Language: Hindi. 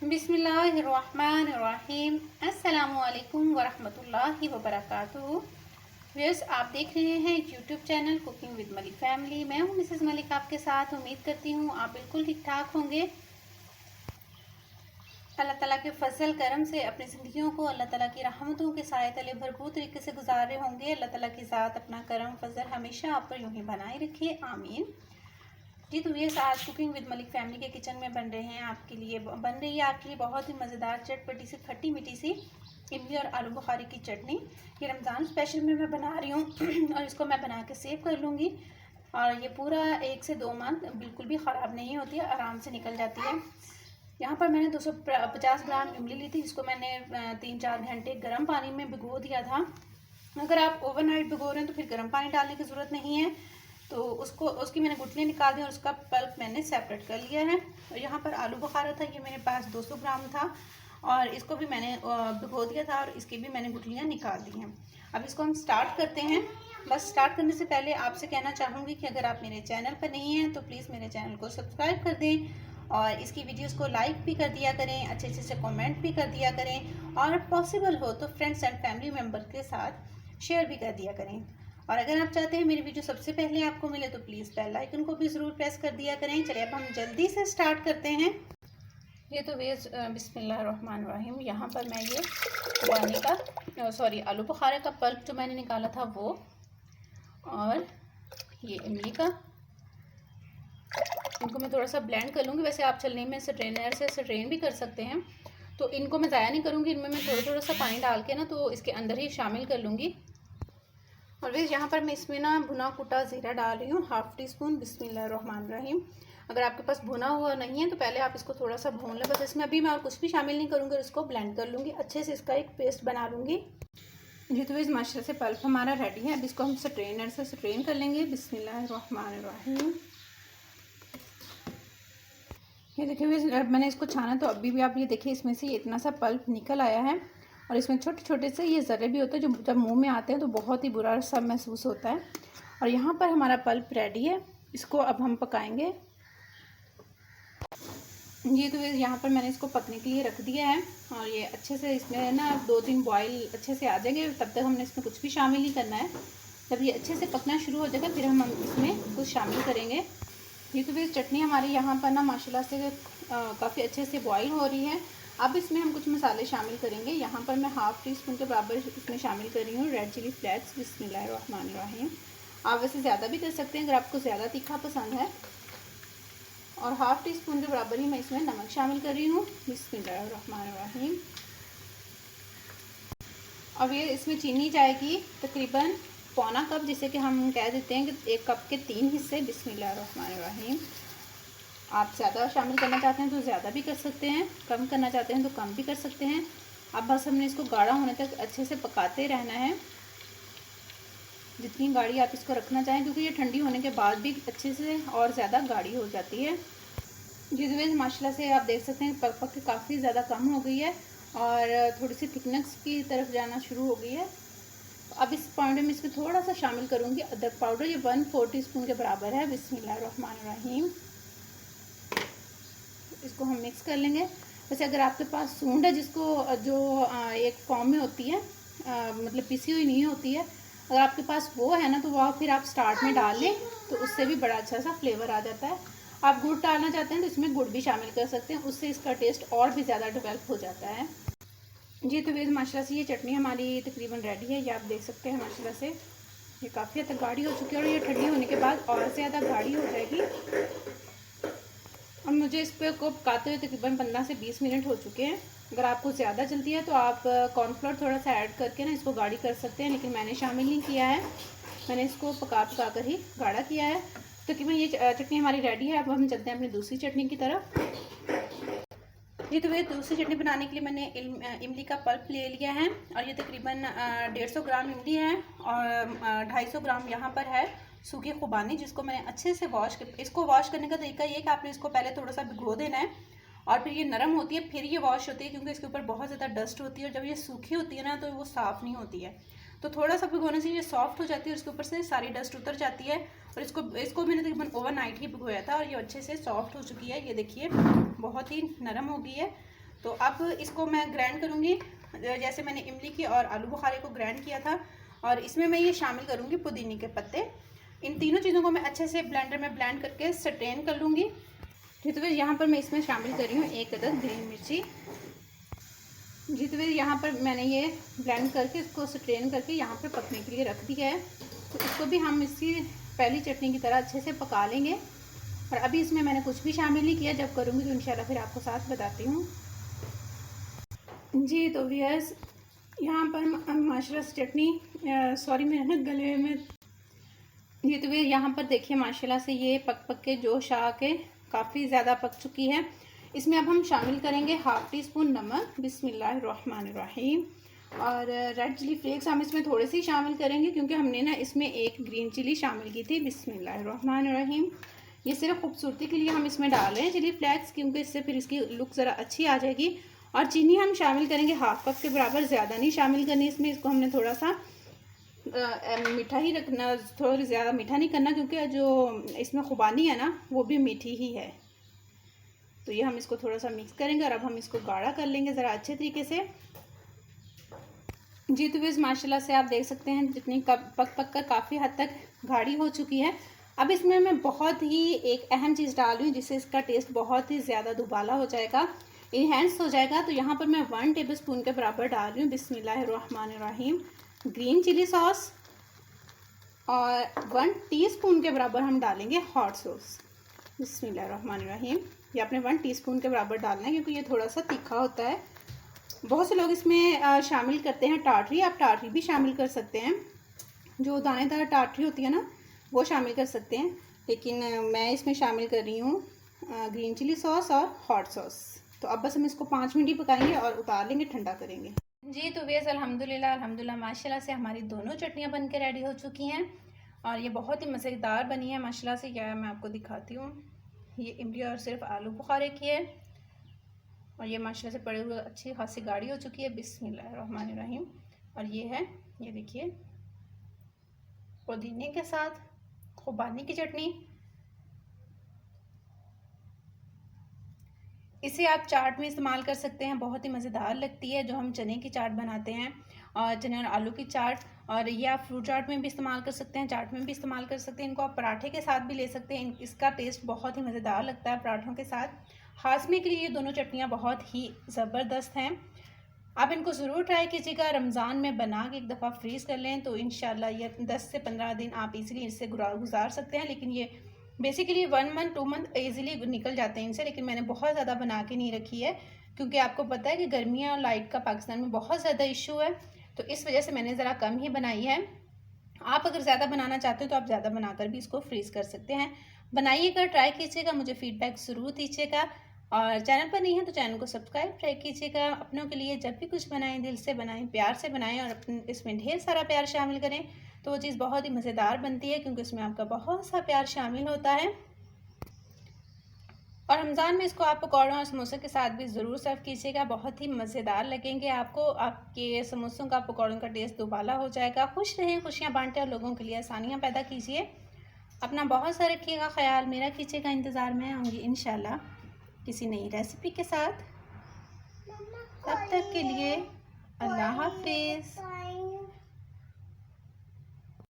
बिस्मिल्लाहिर्रहमानिर्रहीम। अस्सलामुअलैकुम वरहमतुल्लाहि वबरकातुहू। व्यूअर्स, आप देख रहे हैं YouTube channel cooking with Malik family. मैं हूं मिसेस मलिक आपके साथ। उम्मीद करती हूं आप बिल्कुल ठीक ठाक होंगे। अल्लाह ताला के फजल करम से अपनी ज़िंदगियों को अल्लाह ताला की रहमतों के साए तले भरपूर तरीके से गुजार रहे होंगे। अल्लाह ताला की ज़ात अपना करम फजल हमेशा आप पर यूं ही बनाए रखे, आमीन। जी तो ये आज कुकिंग विद मलिक फैमिली के किचन में बन रहे हैं आपके लिए बन रही है आपके लिए बहुत ही मज़ेदार चटपटी सी खट्टी मीठी सी इमली और आलू बुखारी की चटनी। ये रमज़ान स्पेशल में मैं बना रही हूँ और इसको मैं बना के सेव कर लूँगी। और ये पूरा 1 से 2 मंथ बिल्कुल भी ख़राब नहीं होती है, आराम से निकल जाती है। यहाँ पर मैंने 250 ग्राम इमली ली थी, जिसको मैंने 3-4 घंटे गर्म पानी में भिगो दिया था। अगर आप ओवरनाइट भिगो रहे हैं तो फिर गर्म पानी डालने की ज़रूरत नहीं है। तो उसकी मैंने गुठलियाँ निकाल दी और उसका पल्प मैंने सेपरेट कर लिया है। और यहाँ पर आलू बुखारा था, ये मेरे पास 200 ग्राम था और इसको भी मैंने भिगो दिया था और इसकी भी मैंने गुठलियाँ निकाल दी हैं। अब इसको हम स्टार्ट करते हैं। बस स्टार्ट करने से पहले आपसे कहना चाहूँगी कि अगर आप मेरे चैनल पर नहीं हैं तो प्लीज़ मेरे चैनल को सब्सक्राइब कर दें और इसकी वीडियोस को लाइक भी कर दिया करें, अच्छे अच्छे से कमेंट भी कर दिया करें और पॉसिबल हो तो फ्रेंड्स एंड फैमिली मेम्बर के साथ शेयर भी कर दिया करें। और अगर आप चाहते हैं मेरी वीडियो सबसे पहले आपको मिले तो प्लीज़ बेल आइकन को भी ज़रूर प्रेस कर दिया करें। चलिए अब हम जल्दी से स्टार्ट करते हैं। ये तो वेज बिस्मिल्लाहिर्रहमानिर्रहीम। यहाँ पर मैं ये उबालने का आलू बुखारे का पल्प जो मैंने निकाला था वो, और ये इमली का, इनको मैं थोड़ा सा ब्लेंड कर लूँगी। वैसे आप चलने में स्ट्रेनर से स्ट्रेन भी कर सकते हैं, तो इनको मैं ज़ाया नहीं करूँगी। इनमें मैं थोड़ा थोड़ा सा पानी डाल के ना तो इसके अंदर ही शामिल कर लूँगी। और फिर यहाँ पर मैं इसमें ना भुना कुटा ज़ीरा डाल रही हूँ, 1/2 टीस्पून। बिस्मिल्लाहिर्रहमानिर्रहीम। अगर आपके पास भुना हुआ नहीं है तो पहले आप इसको थोड़ा सा भून लें। बस इसमें अभी मैं और कुछ भी शामिल नहीं करूँगी और इसको ब्लेंड कर लूँगी, अच्छे से इसका एक पेस्ट बना लूँगी। जी तो इस माशाल्लाह से पल्प हमारा रेडी है। अब इसको हम स्ट्रेनर से स्ट्रेन कर लेंगे। बिस्मिल्लाहिर्रहमानिर्रहीम। ये देखिए मैंने इसको छाना तो अभी भी आप ये देखिए इसमें से इतना सा पल्प निकल आया है और इसमें छोटे छोटे से ये ज़र्रे भी होते हैं जो जब मुंह में आते हैं तो बहुत ही बुरा सा महसूस होता है। और यहाँ पर हमारा पल्प रेडी है, इसको अब हम पकाएंगे। ये तो यहाँ पर मैंने इसको पकने के लिए रख दिया है और ये अच्छे से इसमें ना 2-3 बॉयल अच्छे से आ जाएंगे। तब तक हमने इसमें कुछ भी शामिल नहीं करना है। जब ये अच्छे से पकना शुरू हो जाएगा फिर हम इसमें कुछ शामिल करेंगे। ये तो फिर चटनी हमारी यहाँ पर ना माशाल्लाह से काफ़ी अच्छे से बॉईल हो रही है। अब इसमें हम कुछ मसाले शामिल करेंगे। यहाँ पर मैं 1/2 टीस्पून के बराबर इसमें शामिल कर रही हूँ रेड चिली फ्लेक्स। बिस्मिल्लाहिर्रहमानिर्रहीम। आप वैसे ज़्यादा भी कर सकते हैं अगर आपको ज़्यादा तीखा पसंद है। और 1/2 टीस्पून के बराबर ही मैं इसमें नमक शामिल कर रही हूँ। बिस्मिल्लाहिर्रहमानिर्रहीम। अब ये इसमें चीनी जाएगी तकरीबन पौना कप, जिसे कि हम कह देते हैं कि 1 कप के 3 हिस्से। बिस्मिल्लाहिर्रहमानिर्रहीम। आप ज़्यादा शामिल करना चाहते हैं तो ज़्यादा भी कर सकते हैं, कम करना चाहते हैं तो कम भी कर सकते हैं। अब बस हमने इसको गाढ़ा होने तक अच्छे से पकाते रहना है, जितनी गाढ़ी आप इसको रखना चाहें, क्योंकि ये ठंडी होने के बाद भी अच्छे से और ज़्यादा गाढ़ी हो जाती है। जिस वजह माशाल्लाह से आप देख सकते हैं पक के काफ़ी ज़्यादा कम हो गई है और थोड़ी सी थिकनेस की तरफ जाना शुरू हो गई है। अब इस पॉइंट में इसमें थोड़ा सा शामिल करूँगी अदरक पाउडर, ये 1/4 टीस्पून के बराबर है। बिस्मिल्लाहिर्रहमानिर्रहीम। इसको हम मिक्स कर लेंगे। वैसे अगर आपके पास सूंड है जिसको जो एक फॉर्म में होती है, मतलब पिसी हुई नहीं होती है, अगर आपके पास वो है ना तो वह फिर आप स्टार्ट में डाल लें तो उससे भी बड़ा अच्छा सा फ्लेवर आ जाता है। आप गुड़ डालना चाहते हैं तो इसमें गुड़ भी शामिल कर सकते हैं, उससे इसका टेस्ट और भी ज़्यादा डेवलप हो जाता है। जी तो वेज माशाल्लाह से ये चटनी हमारी तकरीबन रेडी है। ये आप देख सकते हैं माशाल्लाह से ये काफ़ी हद तक गाढ़ी हो चुकी है और ये ठंडी होने के बाद और ज़्यादा गाढ़ी हो जाएगी। और मुझे इस पर को पकाते हुए तकरीबन 15 से 20 मिनट हो चुके हैं। अगर आपको ज़्यादा जल्दी है तो आप कॉर्नफ्लोर थोड़ा सा ऐड करके ना इसको गाढ़ी कर सकते हैं, लेकिन मैंने शामिल नहीं किया है। मैंने इसको पका कर ही गाढ़ा किया है। तकरीबन ये चटनी हमारी रेडी है। अब हम चलते हैं अपनी दूसरी चटनी की तरफ। ये तो वह दूसरी चटनी बनाने के लिए मैंने इमली का पल्प ले लिया है और ये तकरीबन 150 ग्राम इमली है और 250 ग्राम यहाँ पर है सूखी खुबानी, जिसको मैंने अच्छे से इसको वॉश करने का तरीका ये है कि आपने इसको पहले थोड़ा सा भिगो देना है और फिर ये नरम होती है फिर ये वॉश होती है, क्योंकि इसके ऊपर बहुत ज़्यादा डस्ट होती है और जब ये सूखी होती है ना तो वो साफ़ नहीं होती है। तो थोड़ा सा भिगोने से ये सॉफ्ट हो जाती है और इसके ऊपर से सारी डस्ट उतर जाती है। और इसको मैंने तकरीबन ओवरनाइट ही भिगोया था और ये अच्छे से सॉफ्ट हो चुकी है। ये देखिए बहुत ही नरम हो गई है। तो अब इसको मैं ग्राइंड करूँगी, जैसे मैंने इमली की और आलू बुखारे को ग्राइंड किया था। और इसमें मैं ये शामिल करूँगी पुदीने के पत्ते। इन तीनों चीज़ों को मैं अच्छे से ब्लेंडर में ब्लेंड करके स्ट्रेन कर लूँगी। जी तो फिर यहाँ पर मैं इसमें शामिल कर रही हूँ 1 अदद ग्रीन मिर्ची। जी तो फिर यहाँ पर मैंने ये ब्लेंड करके इसको स्ट्रेन करके यहाँ पर पकने के लिए रख दिया है। तो इसको भी हम इसकी पहली चटनी की तरह अच्छे से पका लेंगे। और अभी इसमें मैंने कुछ भी शामिल नहीं किया, जब करूँगी तो इंशाल्लाह फिर आपको साथ बताती हूँ। जी तो व्यूअर्स, यहाँ पर माशाल्लाह से चटनी सॉरी मेरे ना गले में, ये तो यहाँ पर देखिए माशाल्लाह से ये पक पक के जोश आ के काफ़ी ज़्यादा पक चुकी है। इसमें अब हम शामिल करेंगे 1/2 टीस्पून नमक, बिस्मिल्लाहिर्रहमानिर्रहीम। और रेड चिली फ्लेक्स हम इसमें थोड़े से ही शामिल करेंगे क्योंकि हमने ना इसमें 1 ग्रीन चिली शामिल की थी। बिस्मिल्लाहिर्रहमानिर्रहीम। ये सिर्फ खूबसूरती के लिए हम इसमें डाल रहे हैं चिली फ्लेक्स, क्योंकि इससे फिर इसकी लुक ज़रा अच्छी आ जाएगी। और चीनी हम शामिल करेंगे 1/2 कप के बराबर, ज़्यादा नहीं शामिल करनी इसमें। इसको हमने थोड़ा सा मीठा ही रखना, थोड़ा ज़्यादा मीठा नहीं करना, क्योंकि जो इसमें खुबानी है ना वो भी मीठी ही है। तो ये हम इसको थोड़ा सा मिक्स करेंगे और अब हम इसको गाढ़ा कर लेंगे ज़रा अच्छे तरीके से। जी तो इस माशाल्लाह से आप देख सकते हैं जितनी पक कर काफ़ी हद तक गाढ़ी हो चुकी है। अब इसमें मैं बहुत ही एक अहम चीज़ डाल रही हूँ जिससे इसका टेस्ट बहुत ही ज़्यादा दुबाला हो जाएगा, इन्हेंस हो जाएगा। तो यहाँ पर मैं 1 टेबलस्पून के बराबर डाल रही हूँ बिस्मिल्लाहिर्रहमानिर्रहीम ग्रीन चिली सॉस। और 1 टीस्पून के बराबर हम डालेंगे हॉट सॉस। बिस्मिल्लाहिर्रहमानिर्रहीम। ये आपने 1 टीस्पून के बराबर डालना है क्योंकि ये थोड़ा सा तीखा होता है। बहुत से लोग इसमें शामिल करते हैं टाटरी, आप टाटरी भी शामिल कर सकते हैं, जो दानेदार टाटरी होती है ना वो शामिल कर सकते हैं। लेकिन मैं इसमें शामिल कर रही हूँ ग्रीन चिली सॉस और हॉट सॉस। तो अब बस हम इसको 5 मिनट ही पकाएंगे और उतार लेंगे, ठंडा करेंगे। जी तो वेज़ अल्हम्दुलिल्लाह माशाल्लाह से हमारी दोनों चटनियाँ बन के रेडी हो चुकी हैं और ये बहुत ही मज़ेदार बनी है माशाल्लाह से। क्या मैं आपको दिखाती हूँ, ये इमली और सिर्फ आलू बुखारे की है और ये माशाल्लाह से पड़े हुए अच्छी खासी गाढ़ी हो चुकी है। बिस्मिल्लाहिर्रहमानिर्रहीम। और ये है, ये देखिए पुदीने के साथ खुबानी की चटनी। इसे आप चाट में इस्तेमाल कर सकते हैं, बहुत ही मज़ेदार लगती है। जो हम चने की चाट बनाते हैं और चने और आलू की चाट, और ये आप फ्रूट चाट में भी इस्तेमाल कर सकते हैं, चाट में भी इस्तेमाल कर सकते हैं। इनको आप पराठे के साथ भी ले सकते हैं, इसका टेस्ट बहुत ही मज़ेदार लगता है पराठों के साथ। हाज़मे के लिए ये दोनों चटनियाँ बहुत ही ज़बरदस्त हैं। आप इनको ज़रूर ट्राई कीजिएगा। रमज़ान में बना के एक दफ़ा फ्रीज़ कर लें तो इंशाल्लाह ये 10 से 15 दिन आप इजीली इससे गुजार सकते हैं। लेकिन ये बेसिकली 1 मंथ 2 मंथ ईजिली निकल जाते हैं इनसे। लेकिन मैंने बहुत ज़्यादा बना के नहीं रखी है क्योंकि आपको पता है कि गर्मियाँ और लाइट का पाकिस्तान में बहुत ज़्यादा इशू है, तो इस वजह से मैंने ज़रा कम ही बनाई है। आप अगर ज़्यादा बनाना चाहते हो तो आप ज़्यादा बनाकर भी इसको फ्रीज़ कर सकते हैं। बनाइएगा, ट्राई कीजिएगा, मुझे फ़ीडबैक ज़रूर दीजिएगा। और चैनल पर नहीं है तो चैनल को सब्सक्राइब ट्राई कीजिएगा। अपनों के लिए जब भी कुछ बनाएं दिल से बनाएं, प्यार से बनाएं और अपने इसमें ढेर सारा प्यार शामिल करें तो वो चीज़ बहुत ही मज़ेदार बनती है क्योंकि उसमें आपका बहुत सा प्यार शामिल होता है। और रमज़ान में इसको आप पकौड़ों और समोसे के साथ भी ज़रूर सर्व कीजिएगा, बहुत ही मज़ेदार लगेंगे आपको। आपके समोसों का पकौड़ों का टेस्ट दुबाला हो जाएगा। खुश रहें, खुशियाँ बांटें और लोगों के लिए आसानियाँ पैदा कीजिए। अपना बहुत सा रखिएगा ख्याल, मेरा कीजिएगा इंतज़ार में आऊँगी इंशाल्लाह किसी नई रेसिपी के साथ। तब तक के लिए अल्लाह हाफिज़।